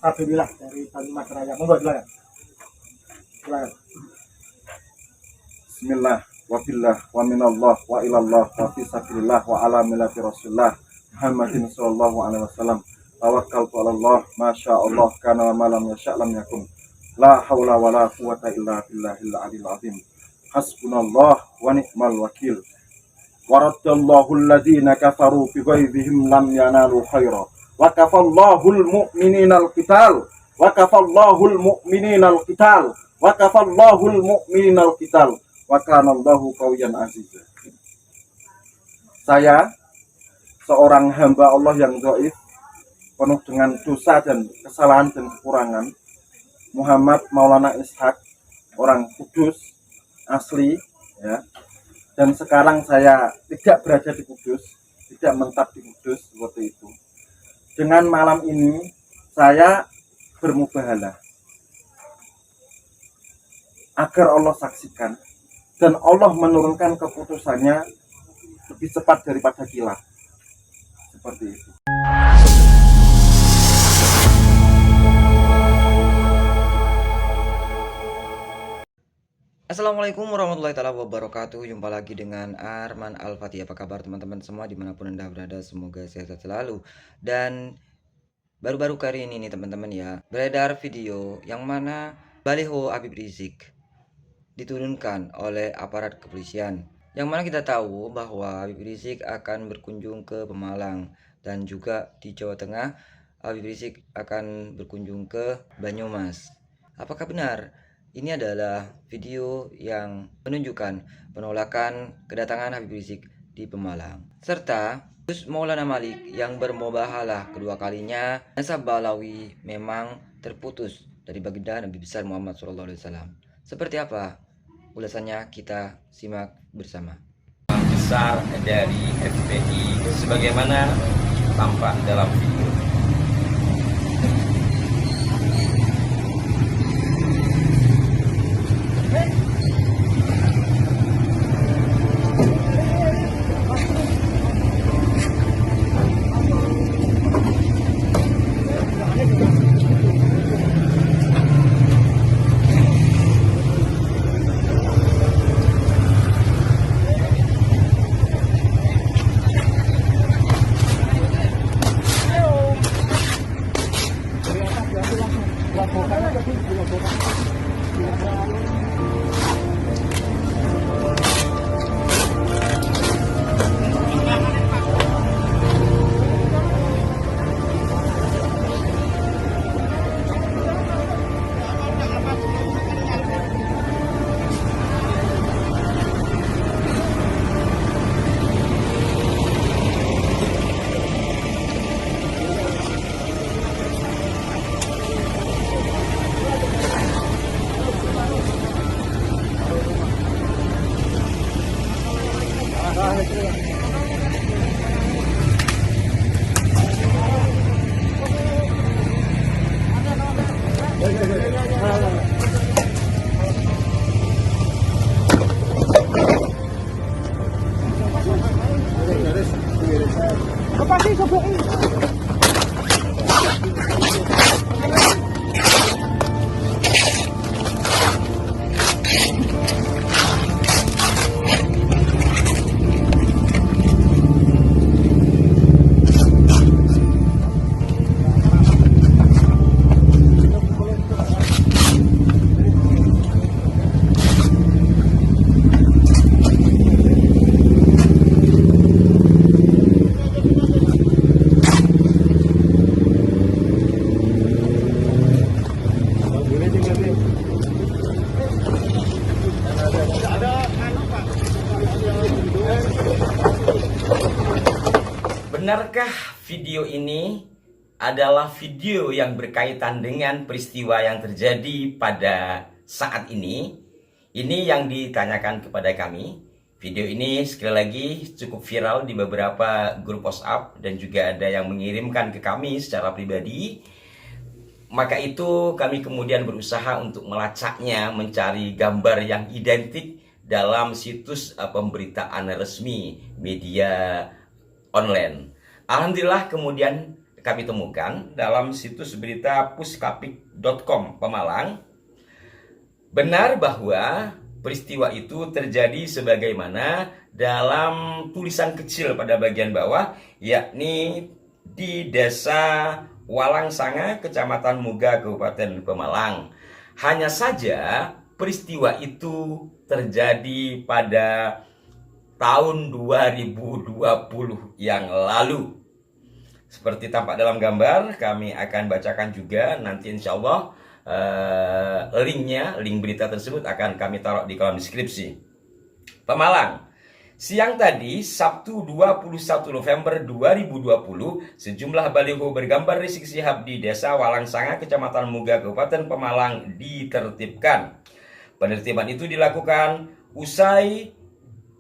Alhamdulillah dari Kalimat Raya. Monggo silakan. Silakan. Bismillah wa billah wa minallah wa ilallah wa fi sabilillah wa ala millati rasulillah Muhammadin sallallahu alaihi wasallam. Tawakkaltu 'ala Allah, masya Allah kana wa ma lam yasha' lam yakun. La haula wa la quwwata illa billahil aliyil azim. Hasbunallah wa ni'mal wakil. Waradallahu alladhina kafaru bi ghaizihim lam yanalu khaira. Wa kafallahu al-mu'minina al-qital. Wa kafallahu al-mu'minina al-qital. Wa kafallahu al-mu'minina al-qital. Wa kana Allahu qawiyyan azizah. Saya seorang hamba Allah yang dhaif, penuh dengan dosa dan kesalahan dan kekurangan, Muhammad Maulana Ishaq, orang Kudus asli, ya. Dan sekarang saya tidak berada di Kudus, tidak mentap di Kudus seperti itu. Dengan malam ini saya bermubahalah agar Allah saksikan dan Allah menurunkan keputusannya lebih cepat daripada kilat. Seperti itu. Assalamualaikum warahmatullahi wabarakatuh. Jumpa lagi dengan Arman Al-Fatih. Apa kabar teman-teman semua dimanapun Anda berada? Semoga sehat selalu. Dan baru-baru kali ini nih teman-teman ya, beredar video yang mana baliho Habib Rizik diturunkan oleh aparat kepolisian. Yang mana kita tahu bahwa Habib Rizik akan berkunjung ke Pemalang, dan juga di Jawa Tengah Habib Rizik akan berkunjung ke Banyumas. Apakah benar ini adalah video yang menunjukkan penolakan kedatangan Habib Rizik di Pemalang, serta Gus Maulana Malik yang bermubahalah kedua kalinya nasab Balawi memang terputus dari baginda Nabi besar Muhammad SAW. Seperti apa ulasannya, kita simak bersama. Besar dari FPI sebagaimana tampak dalam video. Benarkah video ini adalah video yang berkaitan dengan peristiwa yang terjadi pada saat ini? Ini yang ditanyakan kepada kami. Video ini sekali lagi cukup viral di beberapa grup WhatsApp dan juga ada yang mengirimkan ke kami secara pribadi. Maka itu kami kemudian berusaha untuk melacaknya, mencari gambar yang identik dalam situs pemberitaan resmi media online. Alhamdulillah kemudian kami temukan dalam situs berita puskapik.com Pemalang, benar bahwa peristiwa itu terjadi sebagaimana dalam tulisan kecil pada bagian bawah, yakni di Desa Walangsanga, Kecamatan Muga, Kabupaten Pemalang. Hanya saja peristiwa itu terjadi pada tahun 2020 yang lalu. Seperti tampak dalam gambar, kami akan bacakan juga nanti insya Allah link berita tersebut akan kami taruh di kolom deskripsi. Pemalang, siang tadi, Sabtu 21 November 2020, sejumlah baliho bergambar Rizik Syihab di Desa Walangsanga, Kecamatan Muga, Kabupaten Pemalang ditertibkan. Penertiban itu dilakukan usai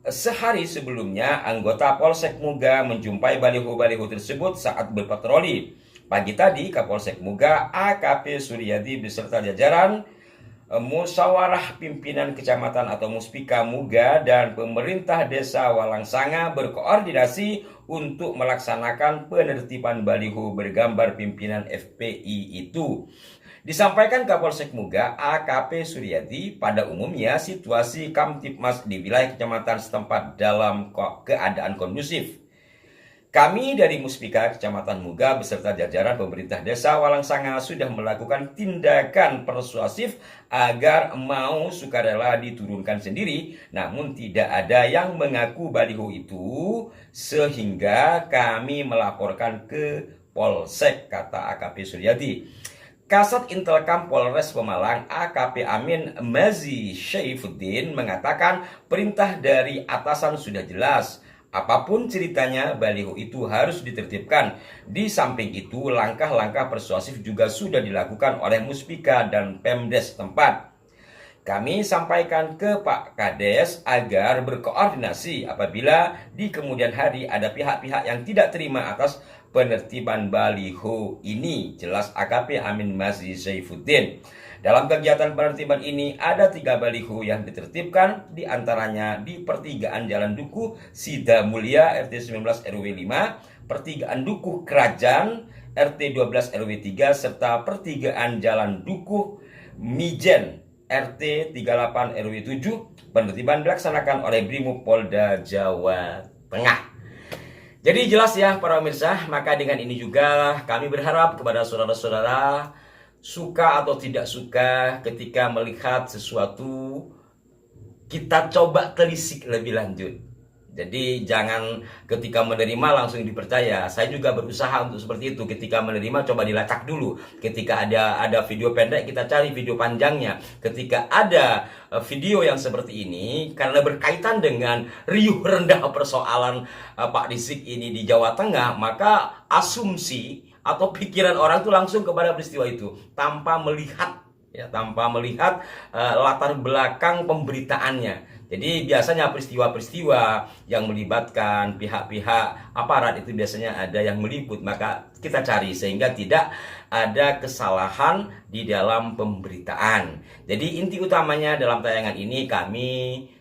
sehari sebelumnya anggota Polsek Muga menjumpai baliho-baliho tersebut saat berpatroli. Pagi tadi, Kapolsek Muga AKP Suryadi beserta jajaran Musyawarah Pimpinan Kecamatan atau Muspika Muga dan pemerintah Desa Walangsanga berkoordinasi untuk melaksanakan penertiban baliho bergambar pimpinan FPI itu. Disampaikan Kapolsek Muga AKP Suryadi, pada umumnya situasi Kamtipmas di wilayah kecamatan setempat dalam keadaan kondusif. Kami dari Muspika Kecamatan Muga beserta jajaran pemerintah Desa Walangsanga sudah melakukan tindakan persuasif agar mau sukarela diturunkan sendiri, namun tidak ada yang mengaku baliho itu, sehingga kami melaporkan ke Polsek, kata AKP Suryadi. Kasat Intelkam Polres Pemalang AKP Amin Mazi Syaifuddin mengatakan perintah dari atasan sudah jelas. Apapun ceritanya, baliho itu harus ditertibkan. Di samping itu, langkah-langkah persuasif juga sudah dilakukan oleh Muspika dan Pemdes tempat. Kami sampaikan ke Pak Kades agar berkoordinasi apabila di kemudian hari ada pihak-pihak yang tidak terima atas penertiban baliho ini, jelas AKP Amin Mazi Syaifuddin. Dalam kegiatan penertiban ini ada 3 baliho yang ditertibkan, diantaranya di pertigaan Jalan Dukuh Sida Mulia RT 19 RW 5, pertigaan Dukuh Kerajaan RT 12 RW 3, serta pertigaan Jalan Dukuh Mijen RT 38 RW 7. Penertiban dilaksanakan oleh Brimob Polda Jawa Tengah. Jadi jelas ya para pemirsa, maka dengan ini juga kami berharap kepada saudara-saudara, suka atau tidak suka, ketika melihat sesuatu kita coba telisik lebih lanjut. Jadi jangan ketika menerima langsung dipercaya. Saya juga berusaha untuk seperti itu. Ketika menerima coba dilacak dulu. Ketika ada video pendek, kita cari video panjangnya. Ketika ada video yang seperti ini, karena berkaitan dengan riuh rendah persoalan Pak Rizik ini di Jawa Tengah, maka asumsi atau pikiran orang itu langsung kepada peristiwa itu tanpa melihat latar belakang pemberitaannya. Jadi biasanya peristiwa-peristiwa yang melibatkan pihak-pihak aparat itu biasanya ada yang meliput, maka kita cari sehingga tidak ada kesalahan di dalam pemberitaan. Jadi inti utamanya dalam tayangan ini kami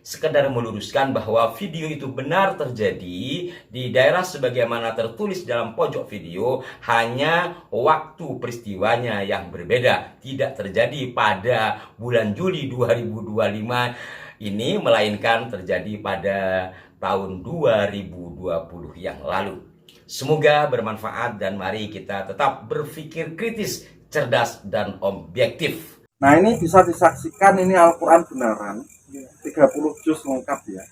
sekedar meluruskan bahwa video itu benar terjadi di daerah sebagaimana tertulis dalam pojok video, hanya waktu peristiwanya yang berbeda. Tidak terjadi pada bulan Juli 2025 ini, melainkan terjadi pada tahun 2020 yang lalu. Semoga bermanfaat dan mari kita tetap berpikir kritis, cerdas, dan objektif. Nah, ini bisa disaksikan, ini Al-Quran benaran 30 juz lengkap ya.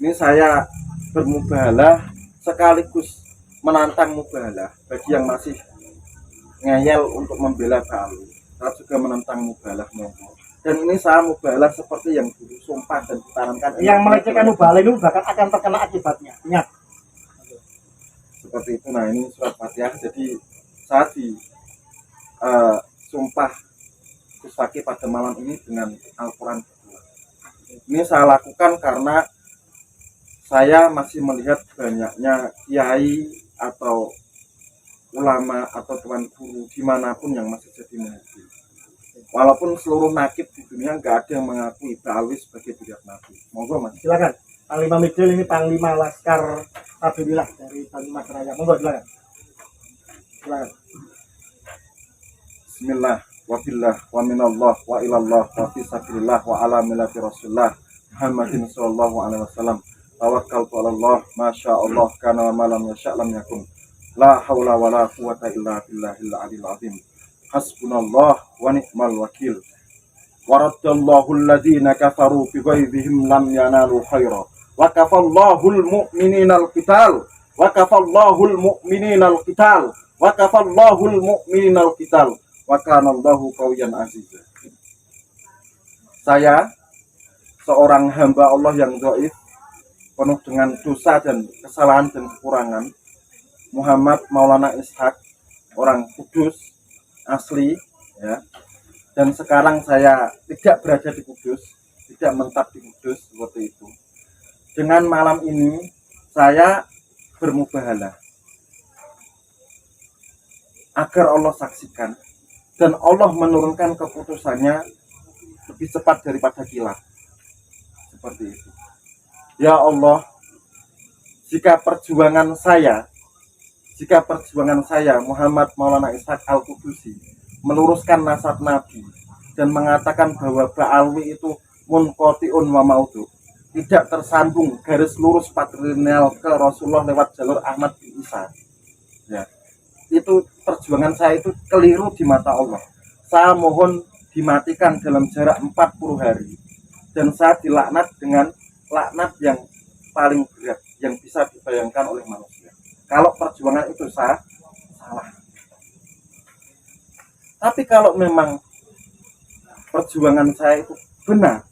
Ini saya bermubahalah sekaligus menantang mubahalah bagi yang masih ngeyel untuk membela Bali. Saya juga menentang mubahalah monggo. Dan ini saya mubahalah seperti yang dulu sumpah dan ditanamkan. Yang melecehkan mubahalah itu bahkan akan terkena akibatnya. Ingat. Seperti itu. Nah, ini surat Fatihah. Jadi saya di sumpah Gus Fakih pada malam ini dengan Al-Quran. Ini saya lakukan karena saya masih melihat banyaknya kiai atau ulama atau tuan guru dimanapun yang masih jadi nabi. Walaupun seluruh nakib di dunia nggak ada yang mengakui Ba'alwi sebagai diriat nabi. Monggo mas. Silakan. Panglima Midil ini Panglima Laskar Alhamdulillah dari Panglima Seraya. Monggo silakan. Silakan. Bismillah wa billah wa minallah wa ilallah wa fi sabilillah wa ala millati rasulullah Muhammadin sallallahu alaihi wasallam. Tawakkaltu 'ala Allah, masya Allah kana wa ma lam yasha' lam yakun. La haula wa la quwwata illa billahil aliyil azim. Hasbunallah wa ni'mal wakil. Wa raddallahu alladhina kafaru bi ghaizihim lam yanalu khaira. Wa kafallahu al-mu'minina al-qital. Wa kafallahu al-mu'minina al-qital. Wa kafallahu al-mu'minina al-qital. Wa kana Allahu qawiyyan azizan. Saya seorang hamba Allah yang dhaif, penuh dengan dosa dan kesalahan dan kekurangan, Muhammad Maulana Ishaq, orang Kudus asli ya. Dan sekarang saya tidak berada di Kudus, tidak mentap di Kudus seperti itu. Dengan malam ini saya bermubahalah agar Allah saksikan dan Allah menurunkan keputusannya lebih cepat daripada kilat. Seperti itu. Ya Allah, jika perjuangan saya Muhammad Maulana Ishaq Al-Qudusi meluruskan nasab Nabi dan mengatakan bahwa Ba'alwi itu munqati'un wa maudu, tidak tersambung garis lurus patrilineal ke Rasulullah lewat jalur Ahmad bin Isa. Ya. Itu perjuangan saya itu keliru di mata Allah. Saya mohon dimatikan dalam jarak 40 hari. Dan saya dilaknat dengan laknat yang paling berat yang bisa dibayangkan oleh manusia. Kalau perjuangan itu salah. Tapi kalau memang perjuangan saya itu benar,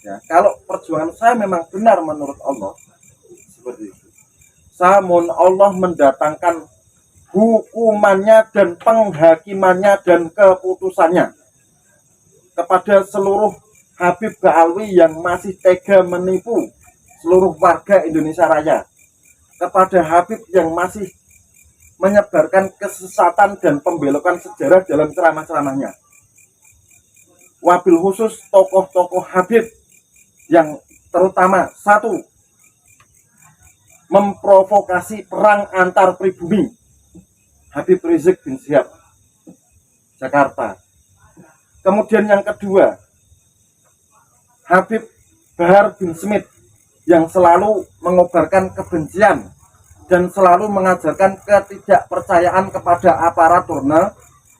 ya, kalau perjuangan saya memang benar menurut Allah, seperti itu, saya mohon Allah mendatangkan hukumannya dan penghakimannya dan keputusannya kepada seluruh Habib Ba'alwi yang masih tega menipu seluruh warga Indonesia Raya, kepada Habib yang masih menyebarkan kesesatan dan pembelokan sejarah dalam ceramah-ceramahnya. Wabil khusus tokoh-tokoh Habib yang terutama satu, memprovokasi perang antar pribumi. Habib Rizik bin Syihab, Jakarta. Kemudian yang kedua, Habib Bahar bin Smith yang selalu mengobarkan kebencian dan selalu mengajarkan ketidakpercayaan kepada aparatur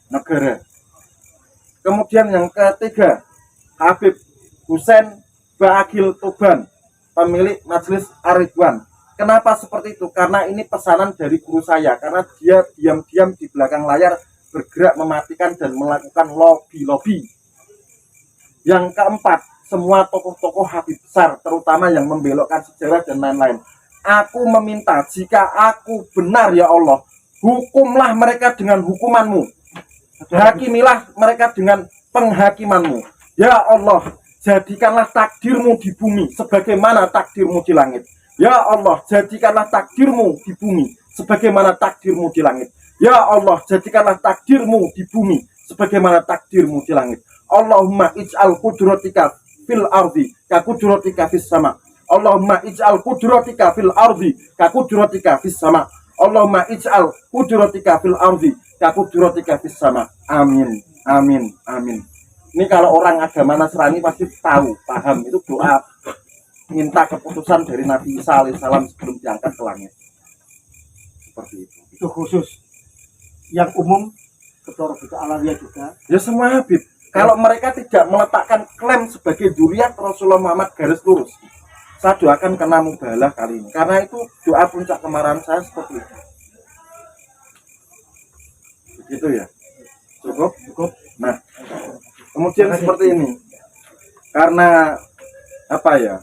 negara. Kemudian yang ketiga, Habib Husain Ba'agil Tuban, pemilik Majelis Ar-Ridwan. Kenapa seperti itu? Karena ini pesanan dari guru saya, karena dia diam-diam di belakang layar bergerak mematikan dan melakukan lobby-lobby. Yang keempat, semua tokoh-tokoh Habib besar, terutama yang membelokkan sejarah dan lain-lain. Aku meminta, jika aku benar ya Allah, hukumlah mereka dengan hukumanmu. Hakimilah mereka dengan penghakimanmu. Ya Allah, jadikanlah takdirmu di bumi sebagaimana takdirmu di langit. Ya Allah, jadikanlah takdirmu di bumi sebagaimana takdirmu di langit. Ya Allah, jadikanlah takdirmu di bumi sebagaimana takdirmu di langit. Allahumma ij'al qudratika fil ardi ka qudratika fis sama. Allahumma ij'al qudratika fil ardi ka qudratika fis sama. Allahumma ij'al qudratika fil ardi ka qudratika fis sama. Amin. Amin. Amin. Ini kalau orang agama Nasrani pasti tahu, paham, itu doa minta keputusan dari Nabi Isa alaihissalam sebelum diangkat ke langit. Seperti itu. Itu khusus. Yang umum Ketua Robiqah Alawiyah juga. Ya semua Habib. Kalau mereka tidak meletakkan klaim sebagai dzurriyyah Rasulullah Muhammad garis lurus, saya doakan kena mubahalah kali ini. Karena itu doa puncak kemarahan saya seperti itu. Begitu ya. Cukup? Cukup. Nah, kemudian seperti ini. Karena apa ya?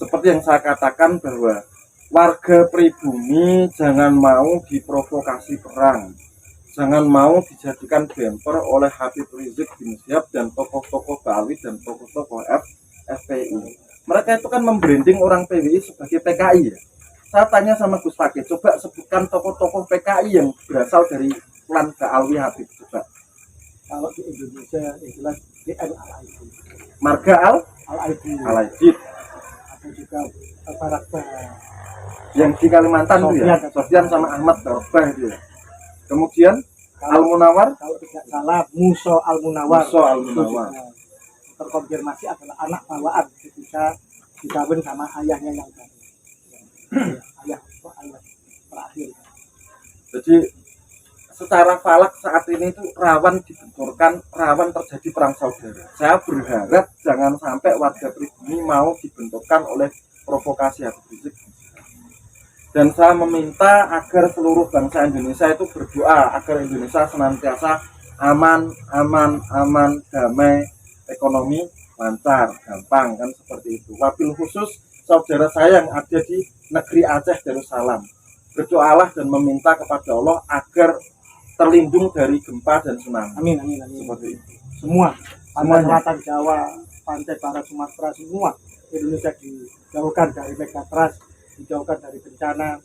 Seperti yang saya katakan bahwa warga pribumi jangan mau diprovokasi perang. Jangan mau dijadikan bemper oleh Habib Rizik bin Syihab dan tokoh-tokoh Ba'alwi dan tokoh-tokoh FPI. Mereka itu kan membranding orang PWI sebagai PKI ya. Saya tanya sama Gus Fakih, coba sebutkan tokoh-tokoh PKI yang berasal dari klan Ba'alwi Habib coba. Kalau di Indonesia itulah DM Al-Aidid. Marga Al-Aidid. Al-Aidid. Atau juga Barakba. Yang di Kalimantan itu ya. Sofyan sama Ahmad Barbah itu ya. Kemudian Al-Munawar, kalau tidak salah Musa Al-Munawar. Musa Al-Munawar. Terkonfirmasi adalah anak bawaan ketika dikawin sama ayahnya yang baru. ayah terakhir. Jadi secara falak saat ini itu rawan dibenturkan, rawan terjadi perang saudara. Saya berharap jangan sampai warga pribumi mau dibenturkan oleh provokasi Habib Rizik. Dan saya meminta agar seluruh bangsa Indonesia itu berdoa agar Indonesia senantiasa aman, damai, ekonomi lancar, gampang, kan seperti itu. Wabil khusus saudara saya yang ada di negeri Aceh Darussalam, berdoalah dan meminta kepada Allah agar terlindung dari gempa dan tsunami. Amin. Seperti itu. Semua Semuanya. selatan Jawa, pantai barat Sumatera, semua Indonesia dijauhkan dari megatrust, dijauhkan dari bencana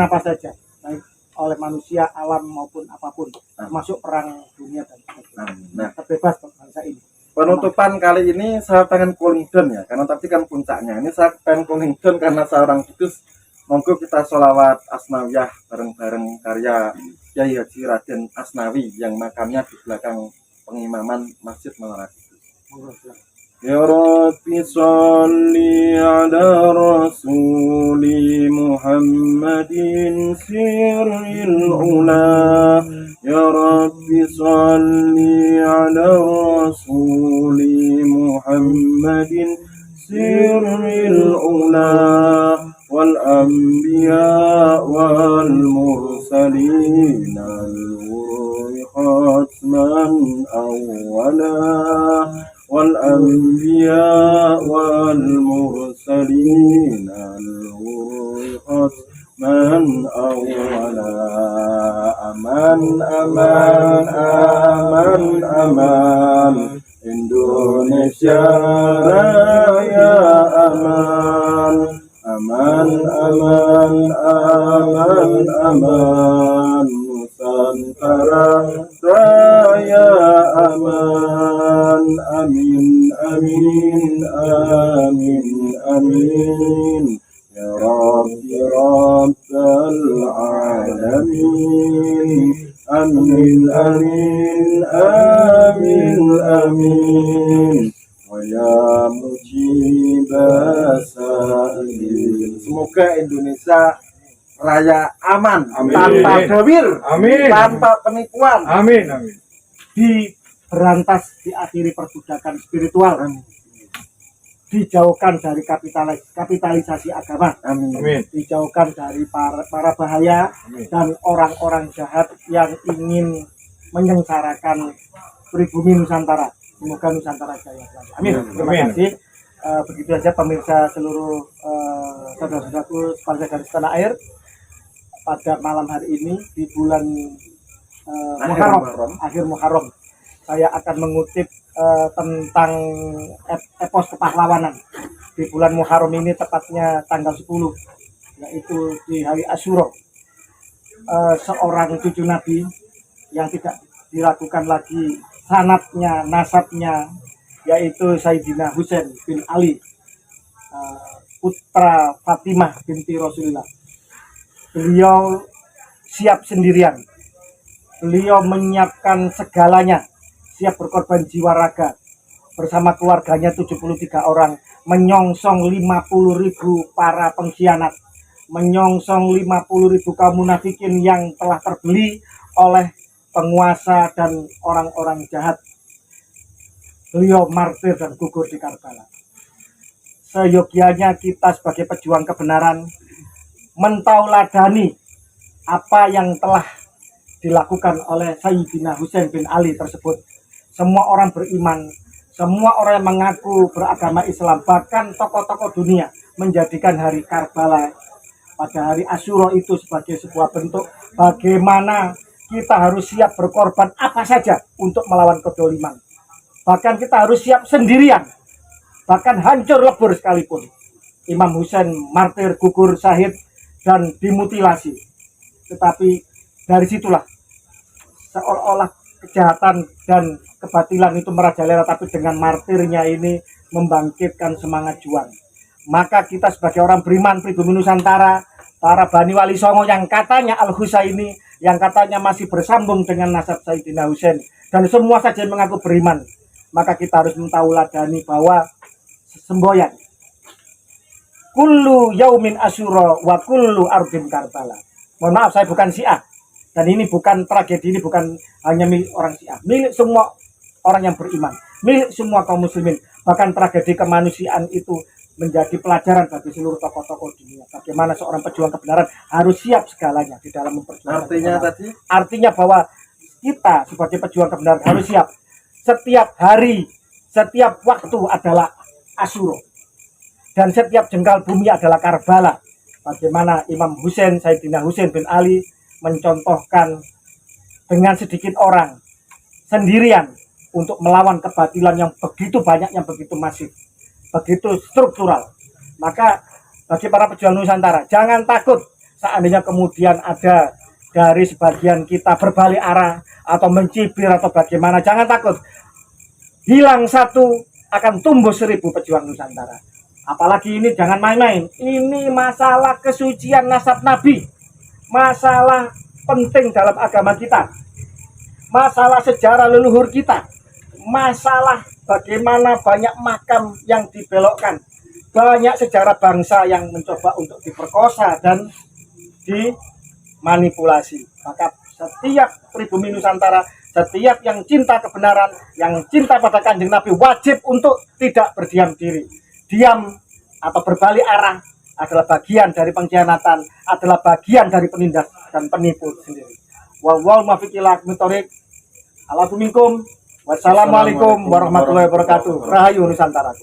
apa saja, baik oleh manusia, alam maupun apapun, termasuk perang dunia dan sebagainya. Nah, Terbebas bangsa ini. penutupan kali ini saya pengen cooling down ya, karena tadi kan puncaknya. Ini saya pengen cooling down karena seorang kudus. Monggo kita sholawat asnawiyah bareng-bareng karya Kyai Haji Raden Asnawi yang makamnya di belakang pengimaman Masjid Menara Kudus. Monggo, silakan. Ya Rabbi salli ala Rasuli Muhammadin sirril ula. Ya Rabbi salli ala Rasuli Muhammadin sirril ula. Wal anbiya wal mursalin al-wurri khatman awwala. والأنبياء والمرسلين الغرقت من أولا أمان Indonesia Raya aman Nusantara Raya aman amin ya Rabbi Rabbal Alamin amin wa ya mujibasailin. Semoga Indonesia Raya aman, tanpa gawir, tanpa penipuan, diberantas, diakhiri perbudakan spiritual, dijauhkan dari kapitalisasi agama, dijauhkan dari para bahaya dan orang-orang jahat yang ingin menyengsarakan pribumi Nusantara. Semoga Nusantara jaya selalu. Amin. Terima kasih. Begitu saja pemirsa seluruh saudara-saudaraku sebangsa garis tanah air. Pada malam hari ini di bulan akhir Muharram, saya akan mengutip tentang epos kepahlawanan di bulan Muharram ini, tepatnya tanggal 10, yaitu di hari Asyura. Seorang cucu Nabi yang tidak diragukan lagi sanatnya, nasabnya, yaitu Sayyidina Husain bin Ali, putra Fatimah binti Rasulullah. Beliau siap sendirian, beliau menyiapkan segalanya, siap berkorban jiwa raga bersama keluarganya 73 orang, menyongsong 50.000 para pengkhianat, menyongsong 50.000 kaum munafikin yang telah terbeli oleh penguasa dan orang-orang jahat. Beliau martir dan gugur di Karbala. Seyogianya kita sebagai pejuang kebenaran mentauladani apa yang telah dilakukan oleh Sayyidina Husain bin Ali tersebut. Semua orang beriman, semua orang yang mengaku beragama Islam, bahkan tokoh-tokoh dunia menjadikan hari Karbala pada hari Asyura itu sebagai sebuah bentuk bagaimana kita harus siap berkorban apa saja untuk melawan kedoliman. Bahkan kita harus siap sendirian, bahkan hancur lebur sekalipun. Imam Husain martir, gugur, syahid, dan dimutilasi. Tetapi dari situlah seolah-olah kejahatan dan kebatilan itu merajalela, tapi dengan martirnya ini membangkitkan semangat juang. Maka kita sebagai orang beriman pribumi Nusantara, para Bani Wali Songo yang katanya Al-Husaini yang katanya masih bersambung dengan nasab Sayyidina Husain, dan semua saja yang mengaku beriman, maka kita harus mentauladani bahwa semboyan kullu yaumin asyura wa kullu ardin karbala. Mohon maaf, saya bukan Syiah, dan ini bukan tragedi, ini bukan hanya milik orang Syiah, milik semua orang yang beriman, milik semua kaum muslimin. Bahkan tragedi kemanusiaan itu menjadi pelajaran bagi seluruh tokoh-tokoh dunia. Bagaimana seorang pejuang kebenaran harus siap segalanya di dalam memperjuangkan Artinya kebenaran. tadi Artinya bahwa kita sebagai pejuang kebenaran harus siap. Setiap hari, setiap waktu adalah Asyura, dan setiap jengkal bumi adalah Karbala. Bagaimana Imam Husain, Sayyidina Husain bin Ali mencontohkan dengan sedikit orang sendirian untuk melawan kebatilan yang begitu banyak, yang begitu masif, begitu struktural. Maka bagi para pejuang Nusantara, jangan takut seandainya kemudian ada dari sebagian kita berbalik arah atau mencibir atau bagaimana. Jangan takut, hilang satu akan tumbuh 1000 pejuang Nusantara. Apalagi ini jangan main-main, ini masalah kesucian nasab Nabi, masalah penting dalam agama kita, masalah sejarah leluhur kita, masalah bagaimana banyak makam yang dibelokkan, banyak sejarah bangsa yang mencoba untuk diperkosa dan dimanipulasi. Maka setiap pribumi Nusantara, setiap yang cinta kebenaran, yang cinta pada Kanjeng Nabi, wajib untuk tidak berdiam diri. Diam atau berbalik arah adalah bagian dari pengkhianatan, adalah bagian dari penindas dan penipu sendiri. Wal muwaffiq ila aqwamit thoriq. Assalamualaikum warahmatullahi wabarakatuh. Rahayu Nusantara.